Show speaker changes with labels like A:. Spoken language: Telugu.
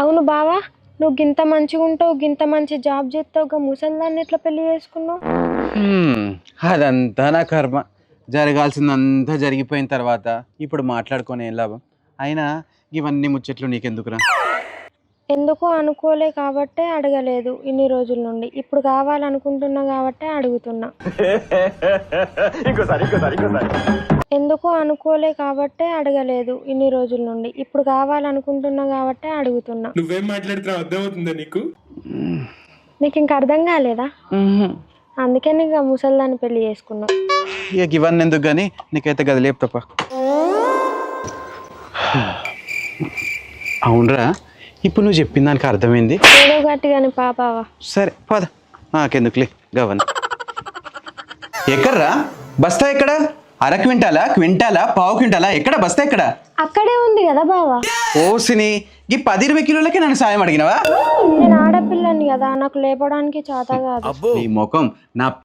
A: అవును బావా, నువ్వు గింత మంచిగా ఉంటావు, గింత మంచి జాబ్ చేస్తావు, గా ముసల్దాన్ని ఎట్లా పెళ్లి చేసుకున్నావు?
B: హ్మ్, అదంతా నా కర్మ. జరగాల్సిందంతా జరిగిపోయిన తర్వాత ఇప్పుడు మాట్లాడుకొని ఏం లాభం? అయినా ఇవన్నీ ముచ్చట్లు నీకెందుకురా?
A: ఎందుకు అనుకోలే కాబట్టే అడగలేదు ఇన్ని రోజుల నుండి. ఇప్పుడు కావాలనుకుంటున్నా కాబట్టే అడుగుతున్నా. ఎందుకు అనుకోలే కాబట్టే అడగలేదు ఇన్ని రోజుల నుండి. ఇప్పుడు కావాలనుకుంటున్నా కాబట్టే అడుగుతున్నా.
C: నువ్వేం మాట్లాడుతున్నావు అర్థమవుతుందా నీకు?
A: నీకు ఇంక అర్థం కాలేదా? అందుకే నీకు ఆ ముసల్దాన్ని పెళ్లి చేసుకున్నావు.
B: ఇక ఇవన్నీ ఎందుకు కానీ నీకైతే గది లేపు తప్ప. అవునరా, ఇప్పుడు నువ్వు చెప్పిన దానికి అర్థమైంది.
A: ఏదో గట్టిగాని పాపావా.
B: సరే పద, నాకెందుకులే గవన్. ఎక్కడ్రా బస్తా? ఎక్కడ? అర క్వింటాలా, క్వింటాలా, పావు క్వింటాలా? ఎక్కడ బస్తా? ఎక్కడ?
A: అక్కడే ఉంది కదా బావా.
B: ఓసిని ఈ 10-20 కిలోలకే నన్ను సాయం అడిగినవా?
A: నేను ఆడపిల్లని కదా, నాకు లేపడానికి చేత కాదు.
B: నీ ముఖం నా